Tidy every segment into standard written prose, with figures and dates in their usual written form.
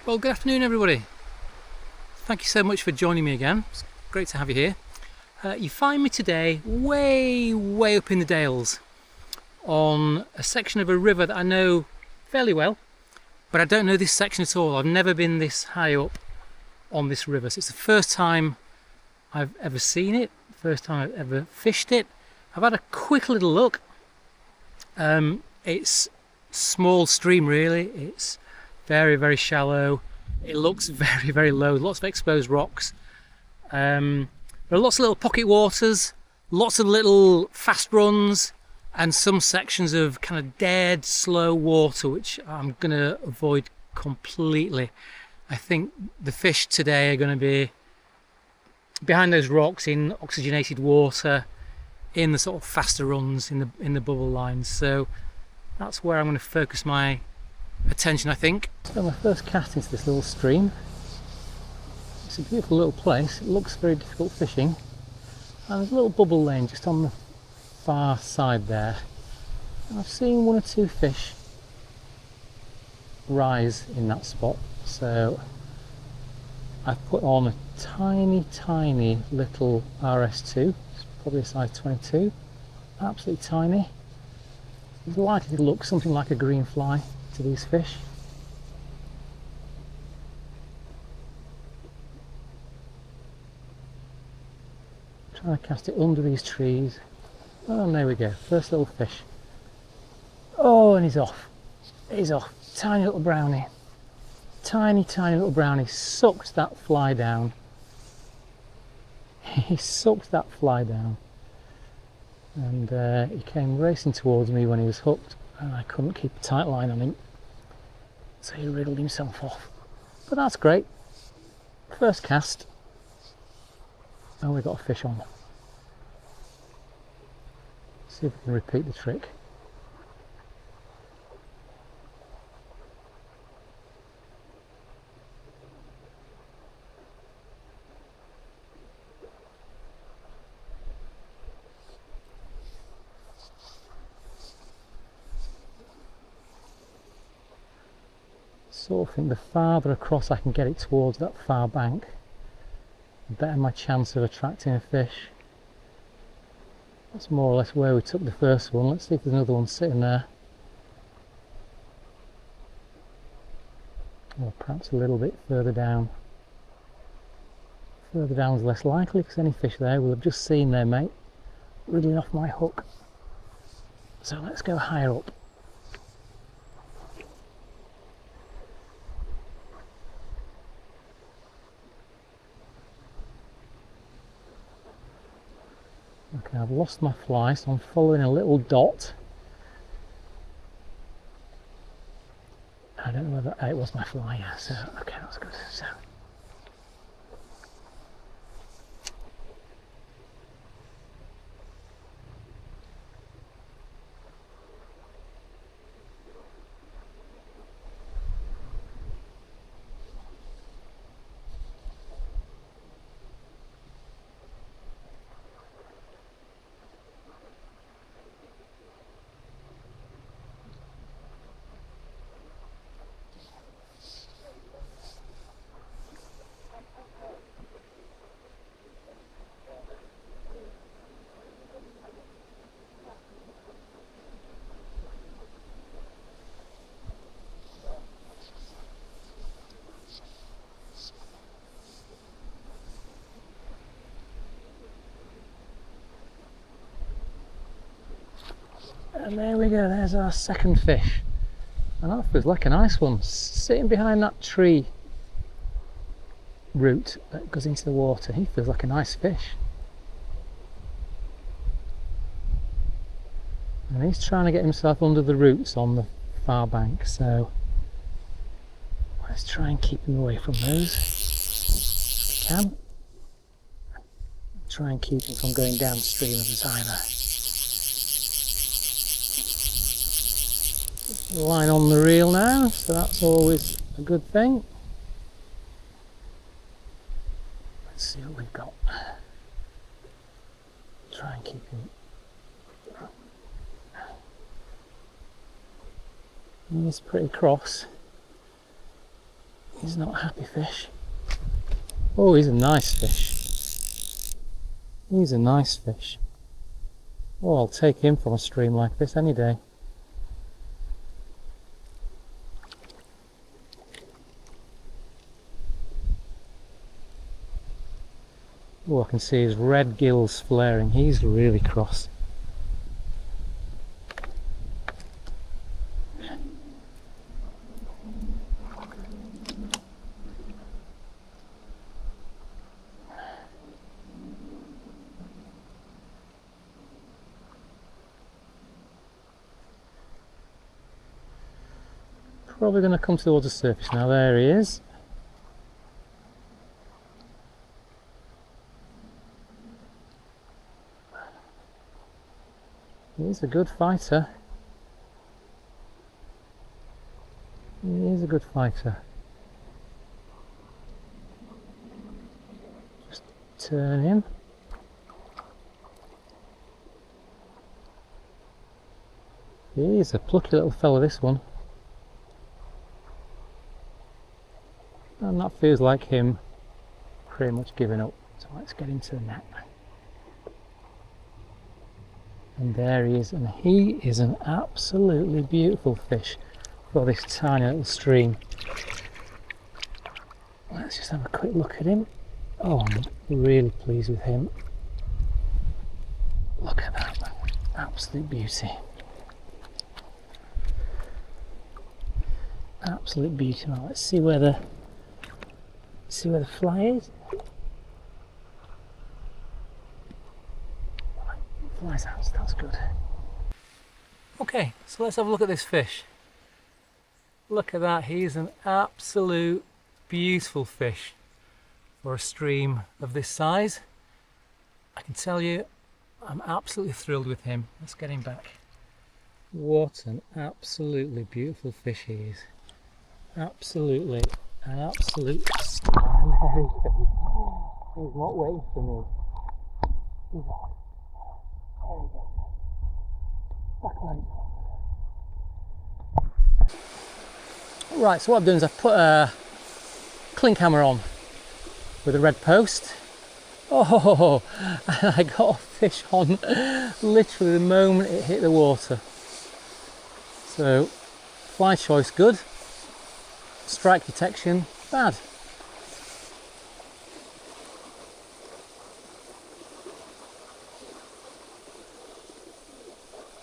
Well, good afternoon, everybody. Thank you so much for joining me again. It's great to have you here. You find me today way up in the Dales on a section of a river that I know fairly well, but I don't know this section at all. I've never been this high up on this river, so it's the first time I've ever seen it, first time I've ever fished it. I've had a quick little look. It's small stream really, it's very shallow. It looks very low, lots of exposed rocks. There are lots of little pocket waters, lots of little fast runs, and some sections of kind of dead slow water which I'm going to avoid completely. I think the fish today are going to be behind those rocks in oxygenated water, in the sort of faster runs, in the bubble lines. So that's where I'm going to focus my attention, I think. So my first cast into this little stream. It's a beautiful little place. It looks very difficult fishing, and there's a little bubble lane just on the far side there. And I've seen one or two fish rise in that spot, so I've put on a tiny little RS2. It's probably a size 22, absolutely tiny. It's likely to look something like a green fly to these fish. Trying to cast it under these trees. Oh, and there we go, first little fish. Oh, and he's off. He's off. Tiny little brownie. Tiny little brownie. Sucked that fly down. He sucked that fly down. And he came racing towards me when he was hooked, and I couldn't keep a tight line on him. So he wriggled himself off. But that's great. First cast. Oh, we got a fish on. See if we can repeat the trick. Sort of think the farther across I can get it towards that far bank, the better my chance of attracting a fish. That's more or less where we took the first one. Let's see if there's another one sitting there. Or perhaps a little bit further down. Further down is less likely because any fish there will have just seen their mate wriggling off my hook. So let's go higher up. Okay, I've lost my fly, so I'm following a little dot. I don't know whether it was my fly, yeah, so okay, that's good. So and there we go, there's our second fish. And that feels like a nice one, sitting behind that tree root that goes into the water. He feels like a nice fish. And he's trying to get himself under the roots on the far bank, so let's try and keep him away from those if we can. Try and keep him from going downstream of us either. Line on the reel now, so that's always a good thing. Let's see what we've got. Try and keep him. He's pretty cross. He's not a happy fish. Oh, he's a nice fish. He's a nice fish. Oh, I'll take him from a stream like this any day. Oh, I can see his red gills flaring. He's really cross. Probably going to come towards the surface now. There he is. He's a good fighter. He is a good fighter. Just turn him. He's a plucky little fella, this one. And that feels like him pretty much giving up. So let's get into the net. And there he is, and he is an absolutely beautiful fish for this tiny little stream. Let's just have a quick look at him. Oh, I'm really pleased with him. Look at that, absolute beauty. Absolute beauty. Now let's see where the fly is. Flies out, that's good. Okay, so let's have a look at this fish. Look at that, he's an absolute beautiful fish for a stream of this size. I can tell you, I'm absolutely thrilled with him. Let's get him back. What an absolutely beautiful fish he is. Absolutely, an absolute star. He's not waiting for me. He's on. There we go. Back line. Right, so what I've done is I've put a clink hammer on with a red post. Oh, and I got a fish on literally the moment it hit the water. So, fly choice good, strike detection bad.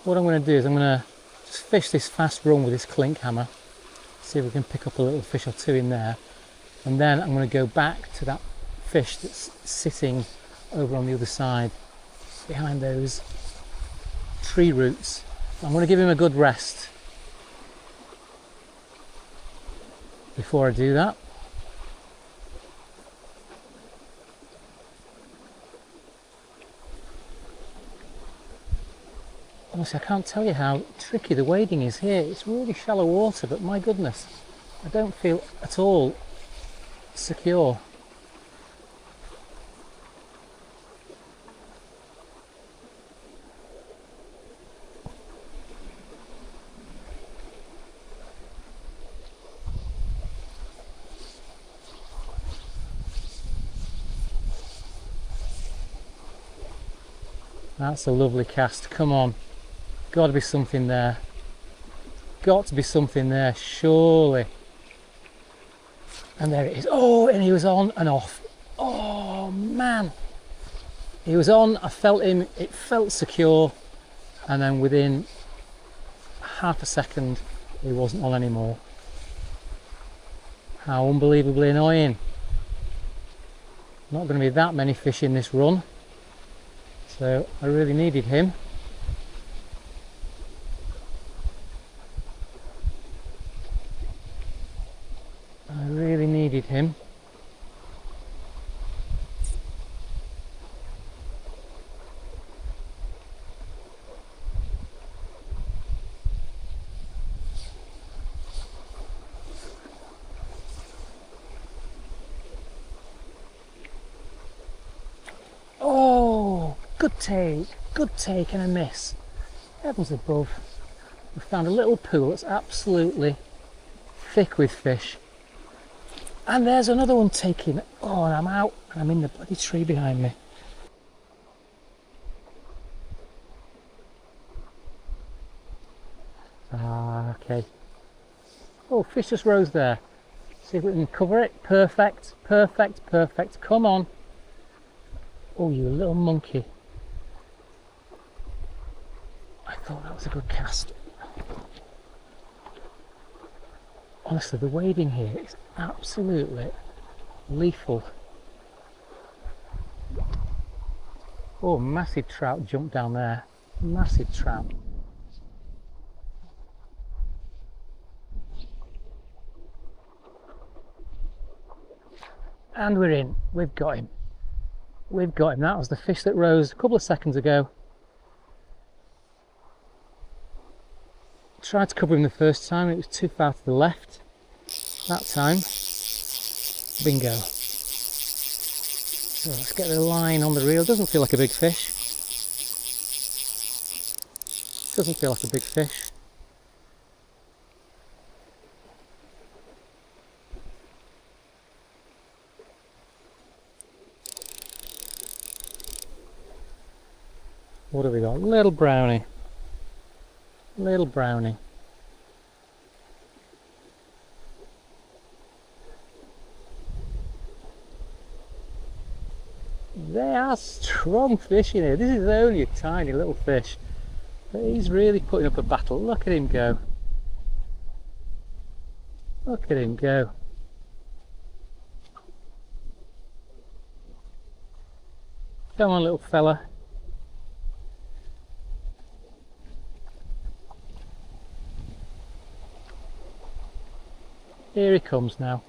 What I'm going to do is I'm going to just fish this fast run with this clink hammer, see if we can pick up a little fish or two in there, and then I'm going to go back to that fish that's sitting over on the other side behind those tree roots. I'm going to give him a good rest before I do that. Honestly, I can't tell you how tricky the wading is here. It's really shallow water, but my goodness, I don't feel at all secure. That's a lovely cast, come on. Got to be something there. Got to be something there, surely. And there it is. Oh, and he was on and off. Oh, man. He was on, I felt him, it felt secure. And then within half a second, he wasn't on anymore. How unbelievably annoying. Not going to be that many fish in this run. So I really needed him. I really needed him. Oh, good take and a miss. Heavens above. We found a little pool that's absolutely thick with fish. And there's another one taking. Oh, and I'm out and I'm in the bloody tree behind me. Ah, okay. Oh, fish just rose there. See if we can cover it. Perfect, perfect, perfect. Come on. Oh, you little monkey. I thought that was a good cast. Honestly, the wading here is absolutely lethal. Oh, massive trout jumped down there. Massive trout. And we're in. We've got him. We've got him. That was the fish that rose a couple of seconds ago. Tried to cover him the first time, it was too far to the left. That time, bingo. So let's get the line on the reel. Doesn't feel like a big fish. Doesn't feel like a big fish. What have we got? Little brownie. Little brownie. They are strong fish in here. This is only a tiny little fish, but he's really putting up a battle. Look at him go. Look at him go. Come on, little fella. Here he comes now.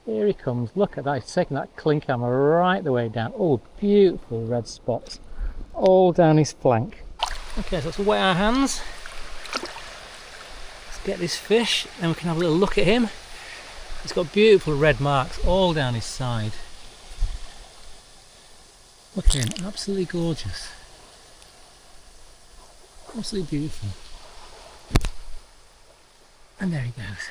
Here he comes. Look at that. He's taking that clink hammer right the way down. Oh, beautiful red spots all down his flank. Okay, so let's wet our hands. Let's get this fish, then we can have a little look at him. He's got beautiful red marks all down his side. Look at him, absolutely gorgeous. Absolutely beautiful. And there he goes.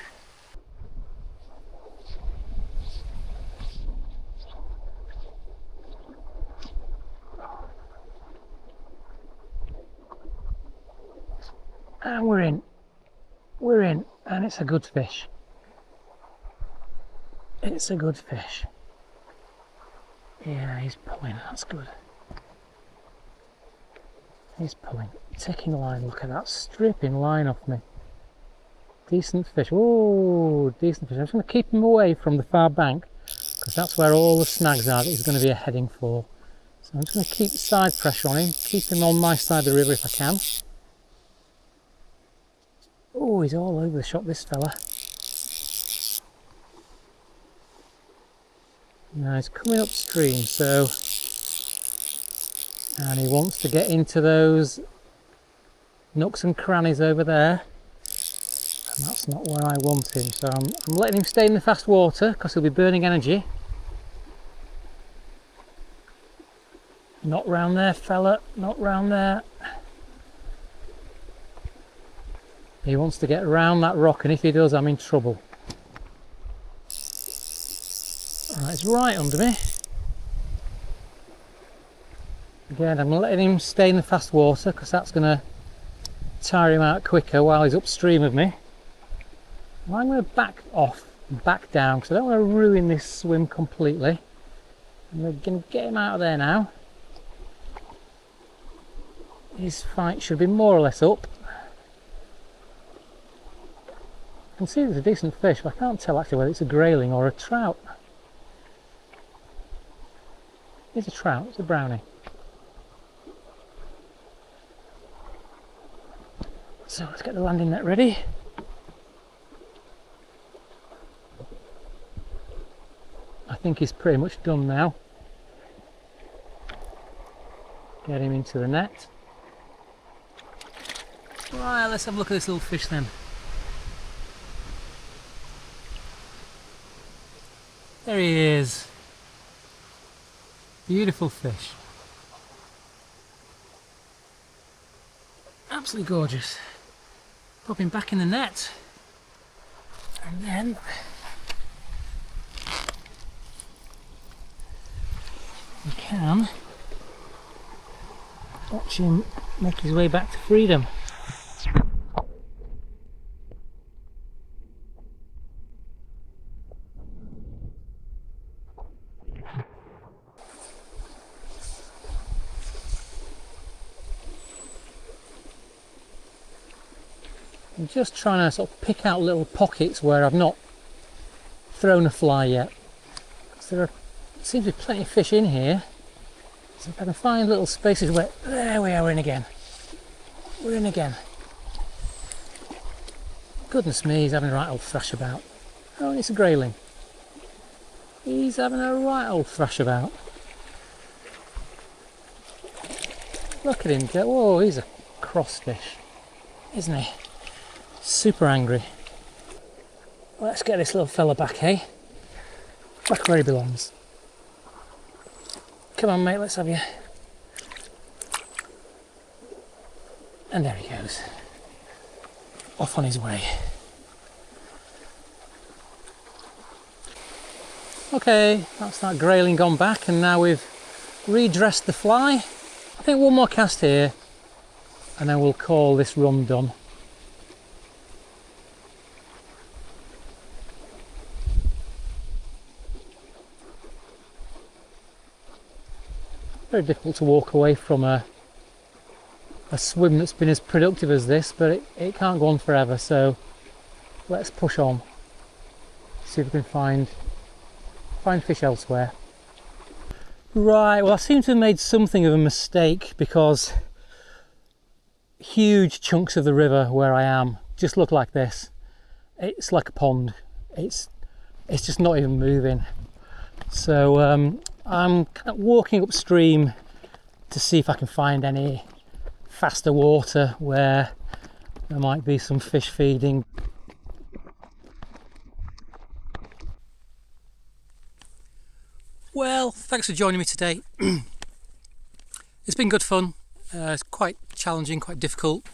And we're in, and it's a good fish. It's a good fish. Yeah, he's pulling, that's good. He's pulling, taking the line, look at that, stripping line off me. Decent fish, oh, decent fish. I'm just going to keep him away from the far bank, because that's where all the snags are that he's going to be heading for. So I'm just going to keep side pressure on him, keep him on my side of the river if I can. Oh, he's all over the shop, this fella. Now he's coming upstream, so, and he wants to get into those nooks and crannies over there, and that's not where I want him. So I'm letting him stay in the fast water because he'll be burning energy. Not round there, fella, not round there. He wants to get around that rock, and if he does, I'm in trouble. Right, it's right under me. Again, I'm letting him stay in the fast water because that's going to tire him out quicker while he's upstream of me. And I'm going to back off, back down, because I don't want to ruin this swim completely. I'm going to get him out of there now. His fight should be more or less up. I can see there's a decent fish, but I can't tell actually whether it's a grayling or a trout. It's a trout, it's a brownie. So let's get the landing net ready. I think he's pretty much done now. Get him into the net. Right, let's have a look at this little fish then. There he is. Beautiful fish. Absolutely gorgeous. Pop him back in the net. And then we can watch him make his way back to freedom. I'm just trying to sort of pick out little pockets where I've not thrown a fly yet. There seems to be plenty of fish in here. So if I can find little spaces where... There we are, we're in again. We're in again. Goodness me, he's having a right old thrash about. Oh, and it's a grayling. He's having a right old thrash about. Look at him go. Whoa, he's a cross fish, isn't he? Super angry. Let's get this little fella back, hey? Back where he belongs. Come on, mate, let's have you. And there he goes. Off on his way. Okay, that's that grayling gone back, and now we've redressed the fly. I think one more cast here, and then we'll call this run done. Very difficult to walk away from a swim that's been as productive as this, but it can't go on forever, so let's push on. See if we can find fish elsewhere. Right, well I seem to have made something of a mistake, because huge chunks of the river where I am just look like this. It's like a pond. It's just not even moving. So I'm kind of walking upstream to see if I can find any faster water where there might be some fish feeding. Well, thanks for joining me today. It's been good fun. It's quite challenging, quite difficult.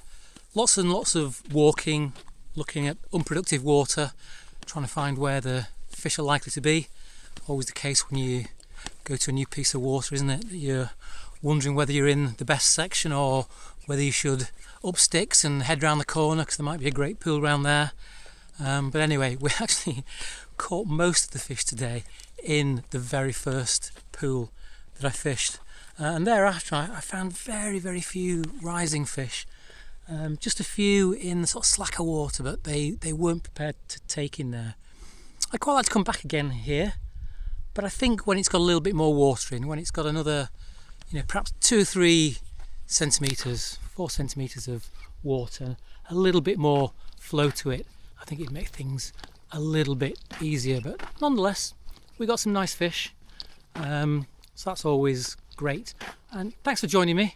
Lots and lots of walking, looking at unproductive water, trying to find where the fish are likely to be. Always the case when you go to a new piece of water, isn't it? That you're wondering whether you're in the best section or whether you should up sticks and head round the corner, because there might be a great pool round there. But anyway, we actually caught most of the fish today in the very first pool that I fished. And thereafter I found very, very few rising fish. Just a few in the sort of slacker water, but they weren't prepared to take in there. I'd quite like to come back again here, but I think when it's got a little bit more water in, when it's got another, perhaps 2 or 3 centimetres, 4 centimetres of water, a little bit more flow to it, I think it'd make things a little bit easier. But nonetheless, we got some nice fish, so that's always great. And thanks for joining me.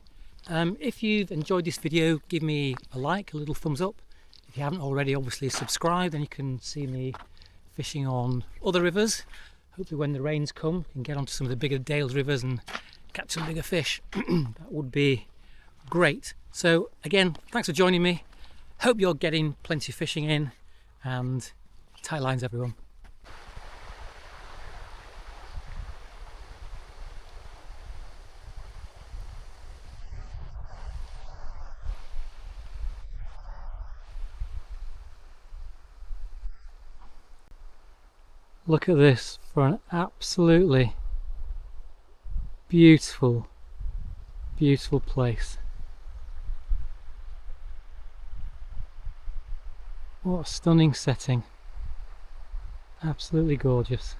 If you've enjoyed this video, give me a like, a little thumbs up. If you haven't already, obviously subscribe, then you can see me fishing on other rivers. Hopefully when the rains come, we can get onto some of the bigger Dales rivers and catch some bigger fish. That would be great. So again, thanks for joining me. Hope you're getting plenty of fishing in, and tight lines everyone. Look at this for an absolutely beautiful, beautiful place. What a stunning setting. Absolutely gorgeous.